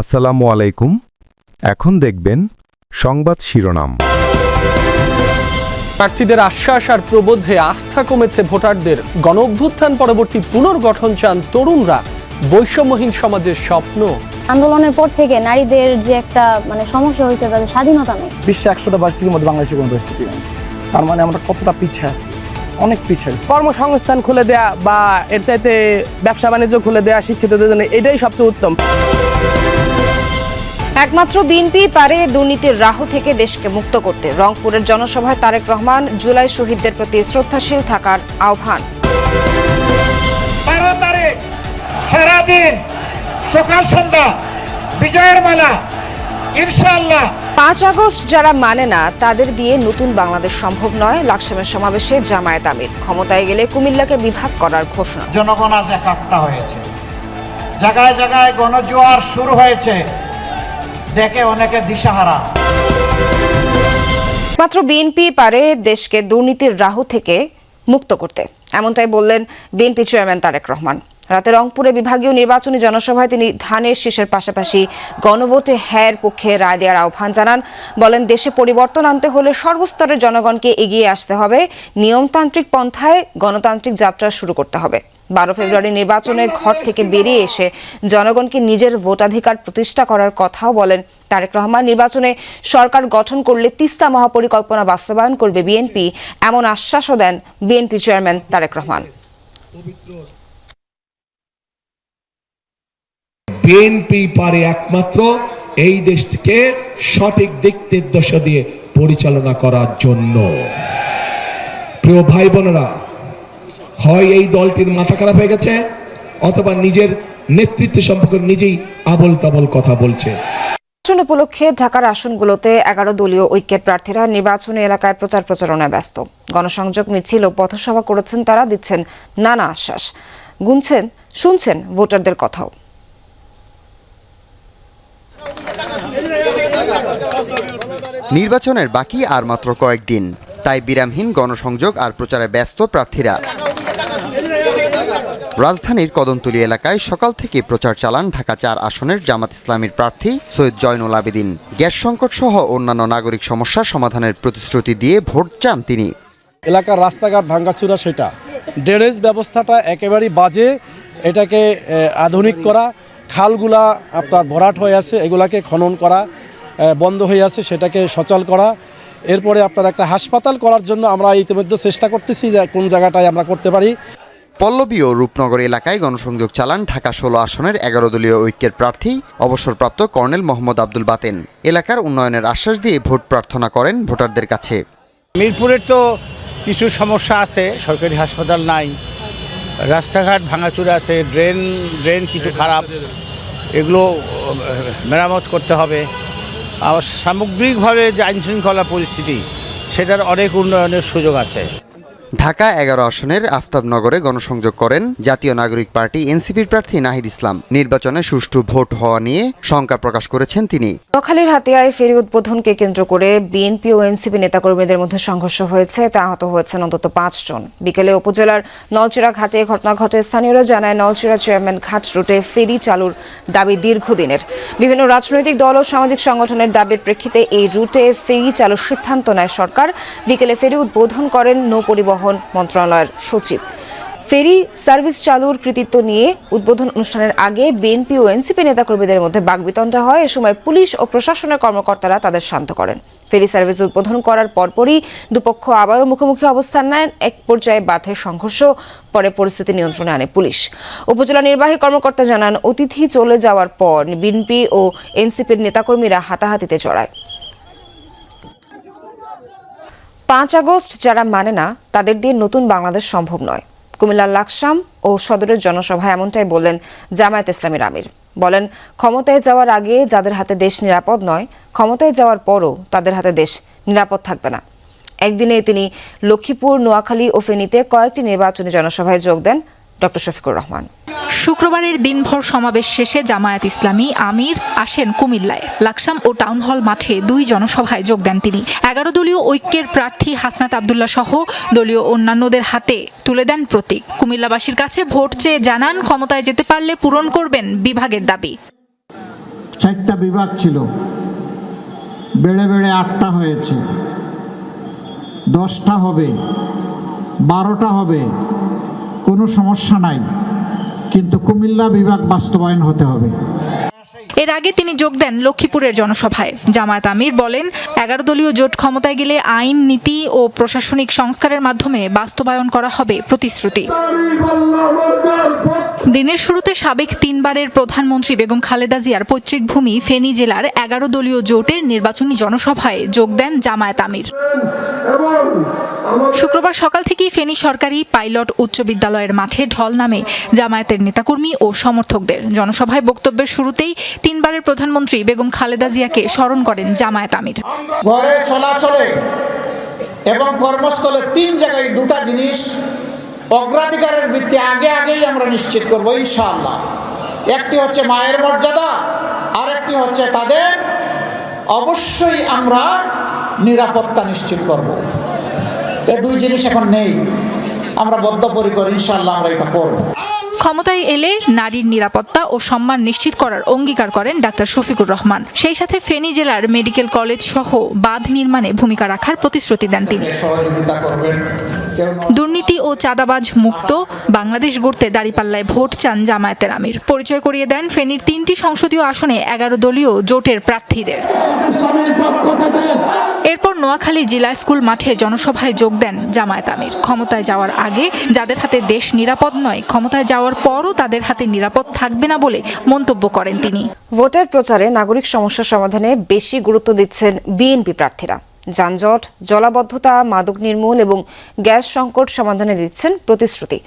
আসসালামু আলাইকুম। এখন দেখবেন সংবাদ শিরোনাম। প্রার্থীদের আশ্বাস আর প্রবোধে আস্থা কমেছে ভোটারদের। গণঅভ্যুত্থান পরবর্তী পুনর্গঠন চান তরুণরা। বৈষম্যহীন সমাজের স্বপ্ন। আন্দোলনের পর থেকে নারীদের যে একটা সমস্যা হয়েছে, তাদের স্বাধীনতা নেই। বিশ্বে 100টা ভার্সিটির মধ্যে বাংলাদেশের কোনো ভার্সিটি নেই। তার মানে আমরা কতটা পিছিয়ে আছি, অনেক পিছিয়ে আছি। কর্মসংস্থান খুলে দেয়া বা এর চাইতে ব্যবসা বাণিজ্য খুলে দেয়া শিক্ষিতদের জন্য এটাই সবচেয়ে উত্তম। একমাত্র বিএনপি পারে দুর্নীতির রাহু থেকে দেশকে মুক্ত করতে। রংপুরের জনসভায় তারেক রহমান জুলাই শহীদদের প্রতি শ্রদ্ধাশীল থাকার আহ্বান। 12 তারিখ সারাদিন সকাল সন্ধ্যা বিজয়ের মালা ইনশাআল্লাহ। 5 আগস্ট যারা মানে না তাদের দিয়ে নতুন বাংলাদেশ সম্ভব নয়। লাকসামের সমাবেশে জামায়াত আমির। ক্ষমতায় গেলে কুমিল্লাকে বিভাগ করার ঘোষণা। জনগণ আজ একাত্ম হয়েছে, জায়গায় জায়গায় গণজোয়ার শুরু হয়েছে, দেখে অনেকে দিশাহারা। মাত্র বিএনপি পারে দেশকে দুর্নীতির রাহু থেকে মুক্ত করতে, এমনটাই বললেন বিএনপি চেয়ারম্যান তারেক রহমান। রাতে রংপুরে বিভাগীয় নির্বাচনী জনসভায় তিনি ধানের শীষের পাশাপাশি গণভোটে হ্যাঁর পক্ষে রায় দেওয়ার আহ্বান জানান। বলেন, দেশে পরিবর্তন আনতে হলে সর্বস্তরের জনগণকে এগিয়ে আসতে হবে। নিয়মতান্ত্রিক পন্থায় গণতান্ত্রিক যাত্রা শুরু করতে হবে। 12 ফেব্রুয়ারি নির্বাচনের ঘর থেকে বেরিয়ে এসে জনগণকে নিজের ভোটাধিকার প্রতিষ্ঠা করার কথাও বলেন তারেক রহমান। নির্বাচনে সরকার গঠন করলে তিস্তা মহাপরিকল্পনা বাস্তবায়ন করবে বিএনপি, এমন আশ্বাসও দেন বিএনপি চেয়ারম্যান তারেক রহমান। বিএনপি পারে একমাত্র এই দেশকে সঠিক দিক নির্দেশ দিয়ে পরিচালনা করার জন্য। প্রিয় ভাই বোনেরা, হয় এই দলটির মাথা খারাপ হয়ে গেছে অথবা নিজের নেতৃত্ব সম্পর্কে নিজেই আবল তাবল কথা বলছে। নির্বাচন উপলক্ষে ঢাকার আসনগুলোতে 11 দলীয় ঐক্যের প্রার্থীরা নির্বাচনী এলাকায় প্রচার প্রচারণায় ব্যস্ত। গণসংযোগ মিছিল ও পথসভা করেছেন তারা, দিচ্ছেন নানা আশ্বাস, শুনছেন ভোটারদের কথাও। নির্বাচনের বাকি আর মাত্র কয়েকদিন, তাই বিরামহীন গণসংযোগ আর প্রচারে ব্যস্ত প্রার্থীরা। রাজধানীর কদমতলী এলাকায় সকাল থেকে প্রচার চালান ঢাকা 4 আসনের জামাত ইসলামীর প্রার্থী সৈয়দ জয়নুল আবেদিন। গ্যাস সংকট সহ অন্যান্য নাগরিক সমস্যা সমাধানের প্রতিশ্রুতি দিয়ে ভোট চান তিনি। এলাকার রাস্তাঘাট ভাঙ্গাচুরা, সেটা ড্রেনেজ ব্যবস্থাটা একেবারেই বাজে, এটাকে আধুনিক করা। খালগুলা আপনার ভরাট হয়ে আছে, এগুলাকে খনন করা বন্ধ হয়ে আছে, সেটাকে সচল করা। এরপরে আপনার একটা হাসপাতাল করার জন্য আমরা ইতিমধ্যে চেষ্টা করতেছি যে কোন জায়গাটায় আমরা করতে পারি। পল্লবী ও রূপনগর এলাকায় গণসংযোগ চালান ঢাকা 16 আসনের 11 দলীয় ঐক্যের প্রার্থী অবসরপ্রাপ্ত কর্নেল মোহাম্মদ আব্দুল বাতেন। এলাকার উন্নয়নের আশ্বাস দিয়ে ভোট প্রার্থনা করেন ভোটারদের কাছে। মিরপুরের তো কিছু সমস্যা আছে, সরকারি হাসপাতাল নাই, রাস্তাঘাট ভাঙাচুরা আছে, ড্রেন কিছু খারাপ, এগুলো মেরামত করতে হবে। আর সামগ্রিকভাবে যে আইনশৃঙ্খলা পরিস্থিতি, সেটার অনেক উন্নয়নের সুযোগ আছে। ঢাকা 11 আসনের আফতাবনগরে গণসংযোগ করেন জাতীয় নাগরিক পার্টি এনসিপির প্রার্থী নাহিদ ইসলাম। নির্বাচনে সুষ্ঠু ভোট হওয়া নিয়ে শঙ্কা প্রকাশ করেছেন তিনি। নোয়াখালীর হাতিয়ায় ফেরি উদ্বোধনকে কেন্দ্র করে বিএনপি ও এনসিপি নেতাকর্মীদের মধ্যে সংঘর্ষ হয়েছে, তা আহত হয়েছেন অন্তত 5 জন। বিকেলে উপজেলার নলচিরা ঘাটে ঘটনা ঘটে। স্থানীয়রা জানায়, নলচিরা চেয়ারম্যান ঘাট রুটে ফেরি চালুর দাবি দীর্ঘদিনের। বিভিন্ন রাজনৈতিক দল ও সামাজিক সংগঠনের দাবির প্রেক্ষিতে এই রুটে ফেরি চালুর সিদ্ধান্ত নেয় সরকার। বিকেলে ফেরি উদ্বোধন করেন নৌ পরিবহন মন্ত্রণালয়ের সচিব। ফেরি সার্ভিস চালুর কৃতিত্ব নিয়ে উদ্বোধন অনুষ্ঠানের আগে বিএনপি ও এনসিপি নেতাকর্মীদের মধ্যে বাকবিতণ্ডা হয়। এ সময় পুলিশ ও প্রশাসনের কর্মকর্তারা তাদের শান্ত করেন। ফেরি সার্ভিস উদ্বোধন করার পরপরই দুপক্ষ আবারও মুখোমুখি অবস্থান নেন। এক পর্যায়ে বাধে সংঘর্ষ, পরে পরিস্থিতি নিয়ন্ত্রণে আনে পুলিশ। উপজেলা নির্বাহী কর্মকর্তা জানান, অতিথি চলে যাওয়ার পর বিএনপি ও এনসিপির নেতাকর্মীরা হাতাহাতিতে জড়ায়। 5 আগস্ট যারা মানে না তাদের দিয়ে নতুন বাংলাদেশ সম্ভব নয়। কুমিল্লার লাকসাম ও সদরের জনসভায় এমনটাই বললেন জামায়াত ইসলামীর আমির। বলেন, ক্ষমতায় যাওয়ার আগে যাদের হাতে দেশ নিরাপদ নয়, ক্ষমতায় যাওয়ার পরও তাদের হাতে দেশ নিরাপদ থাকবে না। একদিনে তিনি লক্ষ্মীপুর, নোয়াখালী ও ফেনীতে কয়েকটি নির্বাচনী জনসভায় যোগ দেন ডক্টর শফিকুর রহমান। শুক্রবারের দিনভর সমাবেশ শেষে জামায়াত ইসলামী আমির আসেন কুমিল্লায়। লাকসাম ও টাউন হল মাঠে 2 জনসভায় যোগ দেন তিনি। 11 দলীয় ঐক্যের প্রার্থী হাসনাত আব্দুল্লাহ সহ দলীয় অন্যান্যদের হাতে তুলে দেন প্রতীক। কুমিল্লাবাসীর কাছে ভোট চেয়ে জানান ক্ষমতায় যেতে পারলে পূরণ করবেন বিভাগের দাবি। 4টা বিভাগ ছিল, বেড়ে বেড়ে 8টা হয়েছে, 10টা হবে, 12টা হবে, কোনো সমস্যা নাই, কিন্তু কুমিল্লা বিভাগ বাস্তবায়ন হতে হবে। এর আগে তিনি যোগ দেন লক্ষ্মীপুরের জনসভায়। জামায়াত আমির বলেন, 11 দলীয় জোট ক্ষমতায় গেলে আইন, নীতি ও প্রশাসনিক সংস্কারের মাধ্যমে বাস্তবায়ন করা হবে প্রতিশ্রুতি। দিনের শুরুতে সাবেক 3 বারের প্রধানমন্ত্রী বেগম খালেদা জিয়ার পৈতৃক ভূমি ফেনী জেলার 11 দলীয় জোটের নির্বাচনী জনসভায় যোগ দেন জামায়াত আমির। শুক্রবার সকাল থেকেই ফেনী সরকারি পাইলট উচ্চ বিদ্যালয়ের মাঠে ঢল নামে জামায়াতের নেতাকর্মী ও সমর্থকদের। জনসভায় বক্তব্যের শুরুতেই 3 বারের প্রধানমন্ত্রী বেগম খালেদা জিয়াকে স্মরণ করেন জামায়াত আমির। ঘরে চলাচলে এবং কর্মস্থলে 3 জায়গায় 2টা জিনিস অগ্রাধিকারের ভিত্তিতে আগেই আমরা নিশ্চিত করব ইনশাআল্লাহ। একটি হচ্ছে মায়ের মর্যাদা, আরেকটি হচ্ছে তাদের অবশ্যই আমরা নিরাপত্তা নিশ্চিত করব। এই 2 জিনিস এখন নেই, আমরা বদ্ধপরিকর, ইনশাআল্লাহ আমরা এটা করব। ক্ষমতায় এলে নারীর নিরাপত্তা ও সম্মান নিশ্চিত করার অঙ্গীকার করেন ডাক্তার শফিকুর রহমান। সেই সাথে ফেনী জেলার মেডিকেল কলেজ সহ বাঁধ নির্মাণে ভূমিকা রাখার প্রতিশ্রুতি দেন তিনি। দুর্নীতি ও চাঁদাবাজ মুক্ত বাংলাদেশ গড়তে দাঁড়িপাল্লায় ভোট চান জামায়াতের আমির। পরিচয় করিয়ে দেন ফেনীর 3টি সংসদীয় আসনে 11 দলীয় জোটের প্রার্থীদের। এরপর নোয়াখালী জেলা স্কুল মাঠে জনসভায় যোগ দেন জামায়াত আমির। ক্ষমতায় যাওয়ার আগে যাদের হাতে দেশ নিরাপদ নয়, ক্ষমতায় যাওয়ার পরও তাদের হাতে নিরাপদ থাকবে না বলে মন্তব্য করেন তিনি। ভোটের প্রচারে নাগরিক সমস্যা সমাধানে বেশি গুরুত্ব দিচ্ছেন বিএনপি প্রার্থীরা। যানজট, জলাবদ্ধতা, মাদক নির্মূল এবং গ্যাস সংকট সমাধানে দিচ্ছেন প্রতিশ্রুতি।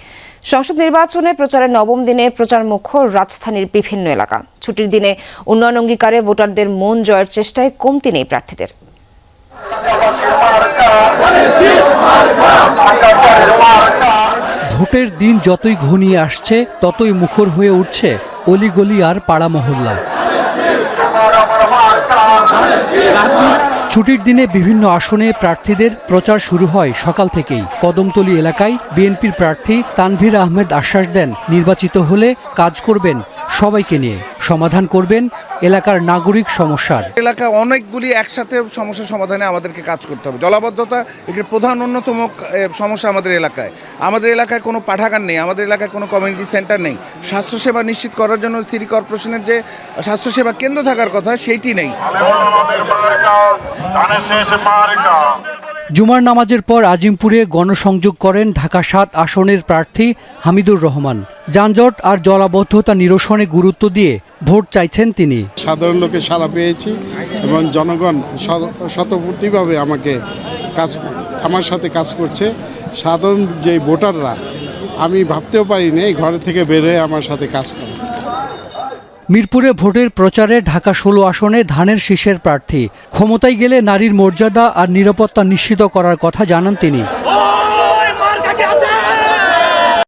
সংসদ নির্বাচনে প্রচারের 9ম দিনে প্রচারমুখর রাজধানীর বিভিন্ন এলাকা। ছুটির দিনে উন্নয়ন অঙ্গীকারে ভোটারদের মন জয়ের চেষ্টায় কমতি নেই প্রার্থীদের। ভোটের দিন যতই ঘনিয়ে আসছে ততই মুখর হয়ে উঠছে অলিগলি আর পাড়া মহল্লা। ছুটির দিনে বিভিন্ন আসনে প্রার্থীদের প্রচার শুরু হয় সকাল থেকেই। কদমতলী এলাকায় বিএনপির প্রার্থী তানভীর আহমেদ আশ্বাস দেন, নির্বাচিত হলে কাজ করবেন সবাইকে নিয়ে, সমাধান করবেন এলাকার নাগরিক সমস্যার। এলাকায় অনেকগুলি একসাথে সমস্যার সমাধানে আমাদেরকে কাজ করতে হবে। জলাবদ্ধতা একটি প্রধান অন্যতম সমস্যা আমাদের এলাকায়। আমাদের এলাকায় কোনো পাঠাগার নেই, আমাদের এলাকায় কোনো কমিউনিটি সেন্টার নেই। স্বাস্থ্যসেবা নিশ্চিত করার জন্য সিটি কর্পোরেশনের যে স্বাস্থ্যসেবা কেন্দ্র থাকার কথা সেইটি নেই। জুমার নামাজের পর আজিমপুরে গণসংযোগ করেন ঢাকা 7 আসনের প্রার্থী হামিদুর রহমান। যানজট আর জলাবদ্ধতা নিরসনে গুরুত্ব দিয়ে ভোট চাইছেন তিনি। সাধারণ লোকের সাড়া পেয়েছি এবং জনগণ স্বতঃস্ফূর্তভাবে আমার সাথে কাজ করছে। সাধারণ যে ভোটাররা, আমি ভাবতেও পারিনি ঘরে থেকে বের হয়ে আমার সাথে কাজ করে। মিরপুরে ভোটের প্রচারে ঢাকা 16 আসনে ধানের শীষের প্রার্থী। ক্ষমতায় গেলে নারীর মর্যাদা আর নিরাপত্তা নিশ্চিত করার কথা জানান তিনি।